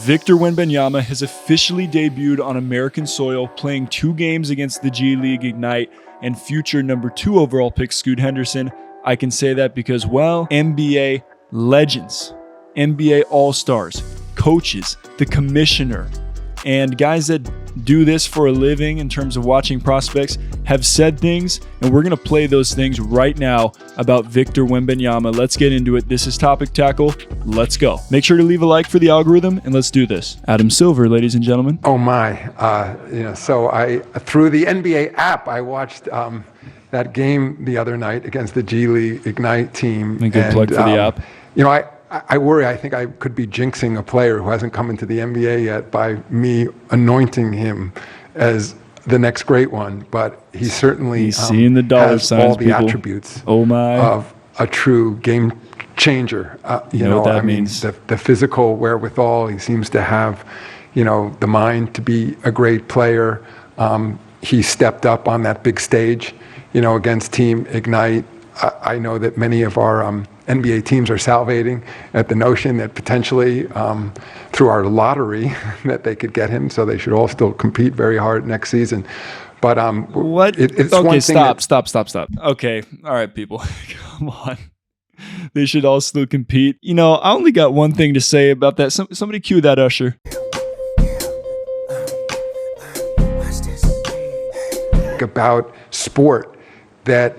Victor Wembanyama has officially debuted on American soil, playing 2 games against the G League Ignite and future number 2 overall pick Scoot Henderson. I can say that because, well, NBA legends, NBA All-Stars, coaches, the commissioner, and guys that do this for a living in terms of watching prospects have said things, and we're going to play those things right now about Victor Wembanyama. Let's get into it. This is Topic Tackle. Let's go. Make sure to leave a like for the algorithm, and let's do this. Adam Silver, ladies and gentlemen. Oh my, so through the NBA app, I watched that game the other night against the G League Ignite team. A good plug for the app. I worry, I think I could be jinxing a player who hasn't come into the NBA yet by me anointing him as the next great one, but he certainly seeing the dollar has signs, all the people. attributes of a true game changer. You know what that means. The physical wherewithal, he seems to have, the mind to be a great player. He stepped up on that big stage, against Team Ignite. I know that many of our NBA teams are salivating at the notion that potentially through our lottery that they could get him, so they should all still compete very hard next season. But what? It's okay, one thing. Stop. Okay, all right, people, come on. They should all still compete. I only got one thing to say about that. Somebody cue that usher. About sport that,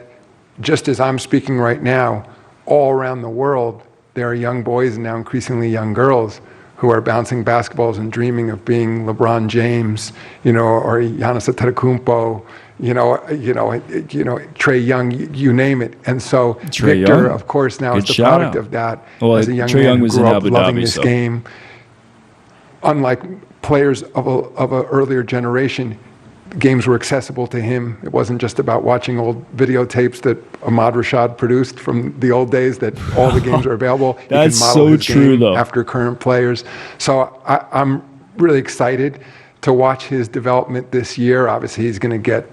just as I'm speaking right now, all around the world, there are young boys and now increasingly young girls who are bouncing basketballs and dreaming of being LeBron James, or Giannis Antetokounmpo, Trae Young, you name it. And so Trae Victor, Young, of course, now is the shout product out. of that. Well, as a young Trae man Young who was grew in up Abu loving Dhabi, this so. game, unlike players of an earlier generation, games were accessible to him. It wasn't just about watching old videotapes that Ahmad Rashad produced from the old days, that all the games are available. That's you can model so his true, game though. after current players. So I'm really excited to watch his development this year. Obviously, he's going to get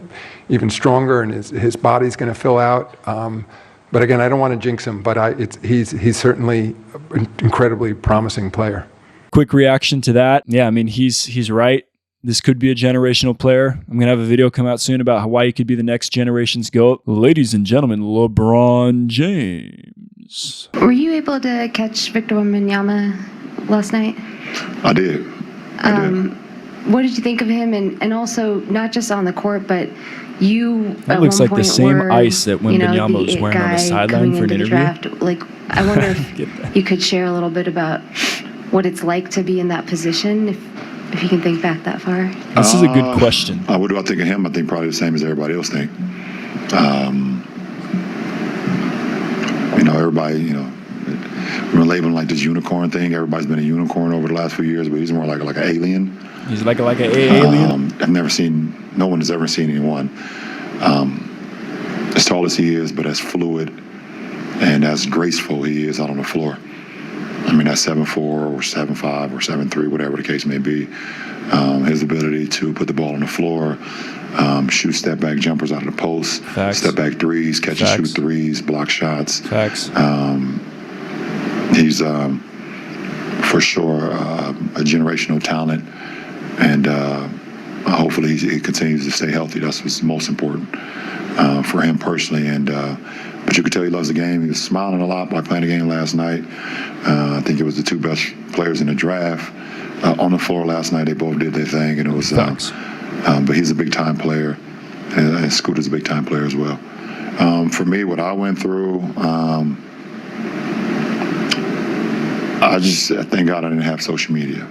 even stronger, and his body's going to fill out. But again, I don't want to jinx him, but he's certainly an incredibly promising player. Quick reaction to that. Yeah, I mean, he's right. This could be a generational player. I'm going to have a video come out soon about why he could be the next generation's GOAT. Ladies and gentlemen, LeBron James. Were you able to catch Victor Wembanyama last night? I did. What did you think of him? And also, not just on the court, but you That looks like the same ice that Wembanyama was wearing on the sideline for an interview. I wonder if you could share a little bit about what it's like to be in that position, if you can think back that far. This is a good question. What do I think of him? I think probably the same as everybody else think. Everybody, we're labeling like this unicorn thing. Everybody's been a unicorn over the last few years, but he's more like an alien. He's like an alien? I've never seen, no one has ever seen anyone as tall as he is, but as fluid and as graceful he is out on the floor. I mean, that's 7'4" or 7'5" or 7'3", whatever the case may be. His ability to put the ball on the floor, shoot step-back jumpers out of the post, step-back threes, catch and shoot threes, block shots. Facts. He's for sure a generational talent, and hopefully he continues to stay healthy. That's what's most important for him personally. But you could tell he loves the game. He was smiling a lot by playing the game last night. I think it was the 2 best players in the draft on the floor last night. They both did their thing, and it was. But he's a big-time player, and Scooter's a big-time player as well. For me, what I went through, I thank God I didn't have social media.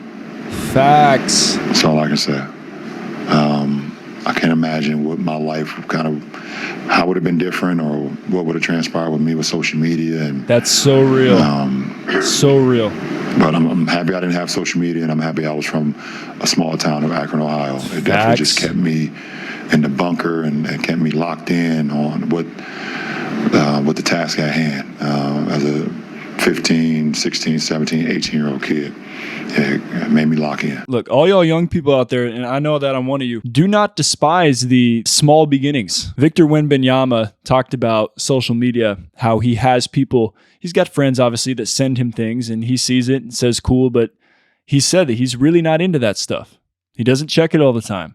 Facts. That's all I can say. I can't imagine what my life how would have been different, or what would have transpired with me with social media. And that's so real. So real. But I'm happy I didn't have social media, and I'm happy I was from a small town of Akron, Ohio. It definitely just kept me in the bunker and kept me locked in on what the task at hand as a 15, 16, 17, 18-year-old kid. It made me lock in. Look, all y'all young people out there, and I know that I'm one of you, do not despise the small beginnings. Victor Wembanyama talked about social media, how he has people, he's got friends, obviously, that send him things, and he sees it and says, cool, but he said that he's really not into that stuff. He doesn't check it all the time.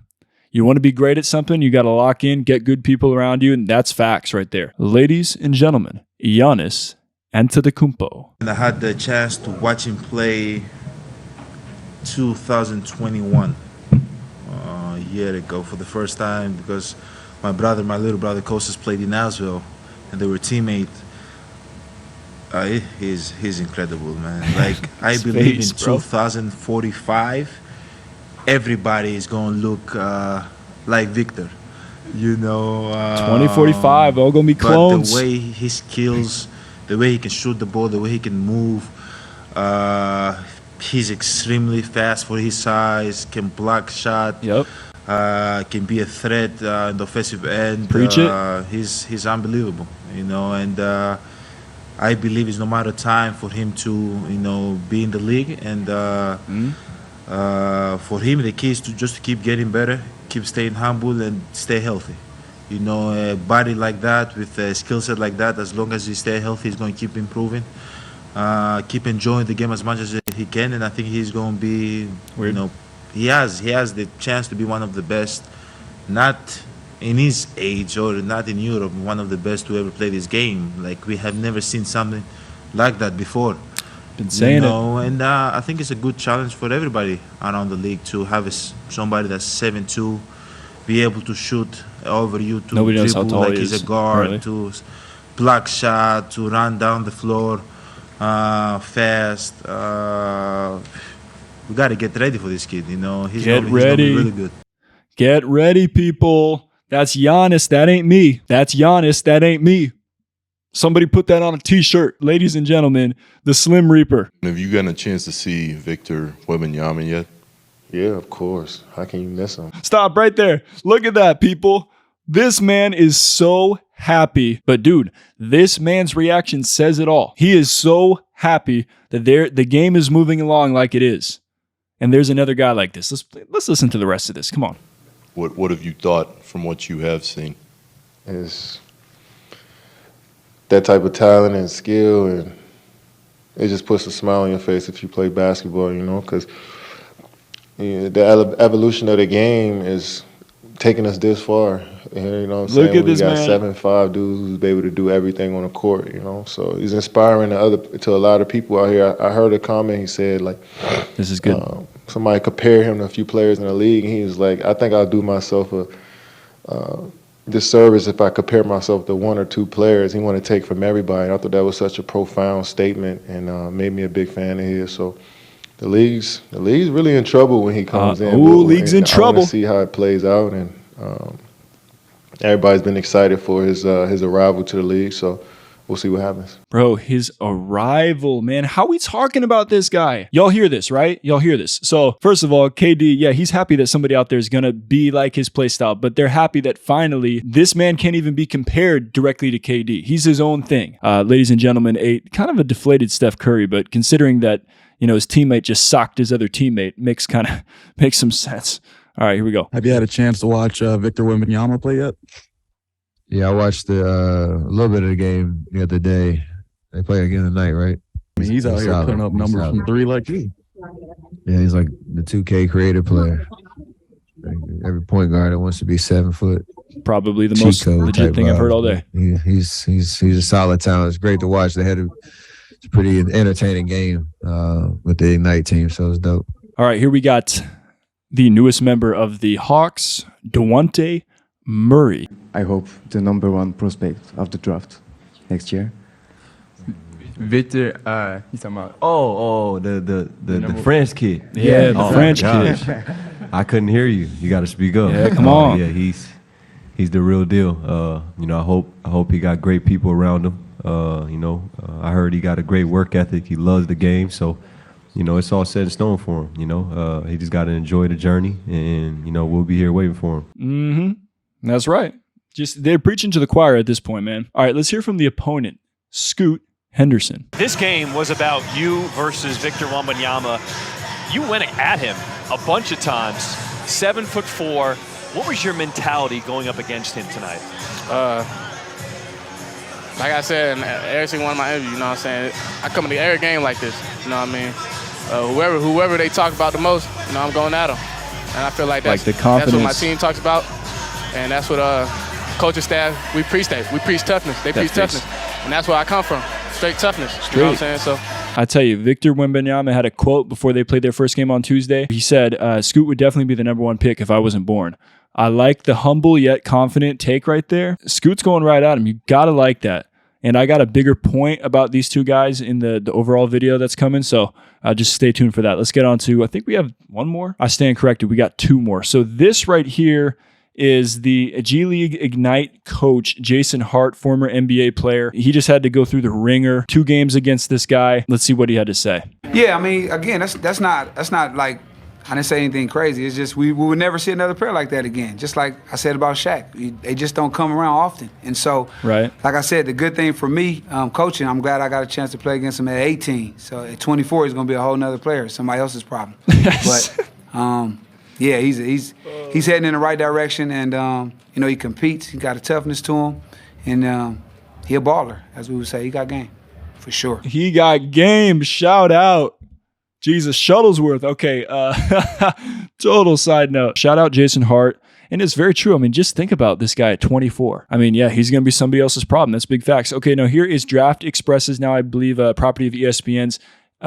You want to be great at something, you got to lock in, get good people around you, and that's facts right there. Ladies and gentlemen, Giannis Antetokounmpo. And I had the chance to watch him play 2021, a year ago, for the first time, because my little brother Kostas played in Nashville, and they were teammates. He's incredible, man. Like, I believe in 2045, everybody is going to look like Victor. You know, 2045, all going to be clones. But the way he skills, the way he can shoot the ball, the way he can move, he's extremely fast for his size, can block shot. Yep. Can be a threat in the offensive end. Preach it. He's unbelievable, you know, and I believe it's no matter time for him to, you know, be in the league, and for him the key is to just keep getting better, keep staying humble, and stay healthy. You know, a body like that with a skill set like that, as long as he stay healthy, he's going to keep improving, keep enjoying the game as much as he can, and I think he's going to be, you know, he has the chance to be one of the best, not in his age or not in Europe, one of the best to ever play this game. Like, we have never seen something like that before. Been saying it. And I think it's a good challenge for everybody around the league to have somebody that's 7'2", be able to shoot over you, to Nobody knows how dribble tall like he he's is, a guard, really. to block shot, to run down the floor fast. We got to get ready for this kid, you know. He's gonna be really good. Get ready, people. That's Giannis. That ain't me. That's Giannis. That ain't me. Somebody put that on a t-shirt. Ladies and gentlemen, the Slim Reaper. Have you gotten a chance to see Victor Wembanyama yet? Yeah, of course. How can you miss him? Stop right there. Look at that, people. This man is so happy. But dude, this man's reaction says it all. He is so happy that the game is moving along like it is. And there's another guy like this. Let's listen to the rest of this. Come on. What have you thought from what you have seen? It's that type of talent and skill, and it just puts a smile on your face if you play basketball, you know, because the evolution of the game is taking us this far. You know what I'm saying? Look at this man. We got 7'5" dudes who's able to do everything on the court, you know. So he's inspiring to a lot of people out here. I heard a comment, he said, like, this is good. Somebody compared him to a few players in the league, and he was like, I think I'll do myself a disservice if I compare myself to one or two players. He wanted to take from everybody. And I thought that was such a profound statement, and made me a big fan of his. So the league's really in trouble when he comes in. League's in trouble. I want to see how it plays out, and everybody's been excited for his arrival to the league. So we'll see what happens. Bro, his arrival, man. How we talking about this guy? Y'all hear this, right? Y'all hear this. So first of all, KD, yeah, he's happy that somebody out there is going to be like his play style, but they're happy that finally this man can't even be compared directly to KD. He's his own thing. Ladies and gentlemen, kind of a deflated Steph Curry, but considering that, you know, his teammate just socked his other teammate, makes some sense. All right, here we go. Have you had a chance to watch Victor Wembanyama play yet? Yeah, I watched a little bit of the game the other day. They play again tonight, right? I mean, he's out here putting up numbers from three like you. Yeah, he's like the 2K creative player. Like every point guard that wants to be 7 foot. Probably the most legit thing I've heard all day. He's a solid talent. It's great to watch. They had a pretty entertaining game with the Ignite team, so it's dope. All right, here we got the newest member of the Hawks, Dejounte Murray. I hope the number one prospect of the draft next year. Victor, he's talking about the French kid. Yeah, the French kid. I couldn't hear you. You got to speak up. Yeah, come on. Yeah, he's the real deal. You know, I hope he got great people around him. You know, I heard he got a great work ethic. He loves the game, so you know it's all set in stone for him. You know, he just got to enjoy the journey, and you know we'll be here waiting for him. Mm-hmm. That's right. They're preaching to the choir at this point, man. All right, let's hear from the opponent, Scoot Henderson. This game was about you versus Victor Wembanyama. You went at him a bunch of times, 7'4". What was your mentality going up against him tonight? Like I said in every single one of my interviews, you know what I'm saying? I come into every game like this, you know what I mean? whoever they talk about the most, I'm going at them. And I feel like that's what my team talks about, and that's what coaching staff, we preach that. We preach toughness. They preach toughness. And that's where I come from, straight toughness. You know what I'm saying? So I tell you, Victor Wembanyama had a quote before they played their first game on Tuesday. He said, Scoot would definitely be the #1 pick if I wasn't born. I like the humble yet confident take right there. Scoot's going right at him. You got to like that. And I got a bigger point about these two guys in the overall video that's coming. So just stay tuned for that. Let's get on to, I think we have one more. I stand corrected. We got 2 more. So this right here is the G League Ignite coach, Jason Hart, former NBA player. He just had to go through the ringer. 2 games against this guy. Let's see what he had to say. Yeah, I mean, again, that's not like, I didn't say anything crazy. It's just we would never see another player like that again. Just like I said about Shaq. They just don't come around often. And so, like I said, the good thing for me, coaching, I'm glad I got a chance to play against him at 18. So at 24, he's going to be a whole nother player. Somebody else's problem. But, yeah, he's heading in the right direction. And, he competes. He got a toughness to him. And he a baller, as we would say. He got game, for sure. He got game. Shout out. Jesus, Shuttlesworth. Okay, total side note. Shout out Jason Hart. And it's very true. I mean, just think about this guy at 24. I mean, yeah, he's going to be somebody else's problem. That's big facts. Okay, now here is Draft Express's, now I believe, property of ESPN's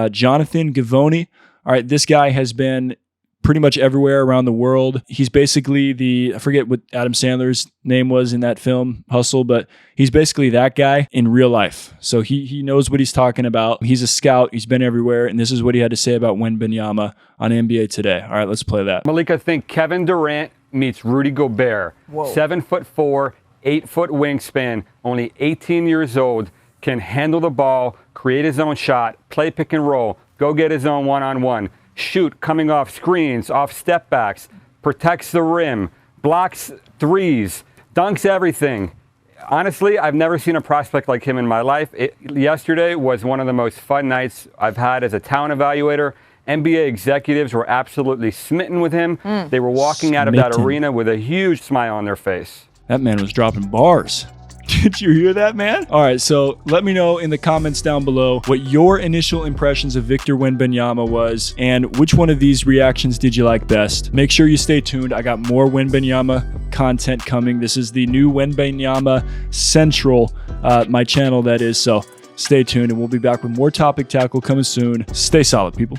Jonathan Givony. All right, this guy has been pretty much everywhere around the world. He's basically I forget what Adam Sandler's name was in that film, Hustle, but he's basically that guy in real life. So he knows what he's talking about. He's a scout. He's been everywhere. And this is what he had to say about Wembanyama on NBA Today. All right, let's play that. Malika, think Kevin Durant meets Rudy Gobert. Whoa. 7'4", 8-foot wingspan, only 18 years old, can handle the ball, create his own shot, play pick and roll, go get his own one-on-one. Shoot coming off screens, off step backs, protects the rim, blocks threes, dunks everything. Honestly, I've never seen a prospect like him in my life. Yesterday was one of the most fun nights I've had as a talent evaluator. NBA executives were absolutely smitten with him. They were walking out of that arena with a huge smile on their face. That man was dropping bars. Did you hear that, man? All right, so let me know in the comments down below what your initial impressions of Victor Wembanyama was and which one of these reactions did you like best. Make sure you stay tuned. I got more Wembanyama content coming. This is the new Wembanyama Central, my channel that is. So stay tuned and we'll be back with more Topic Tackle coming soon. Stay solid, people.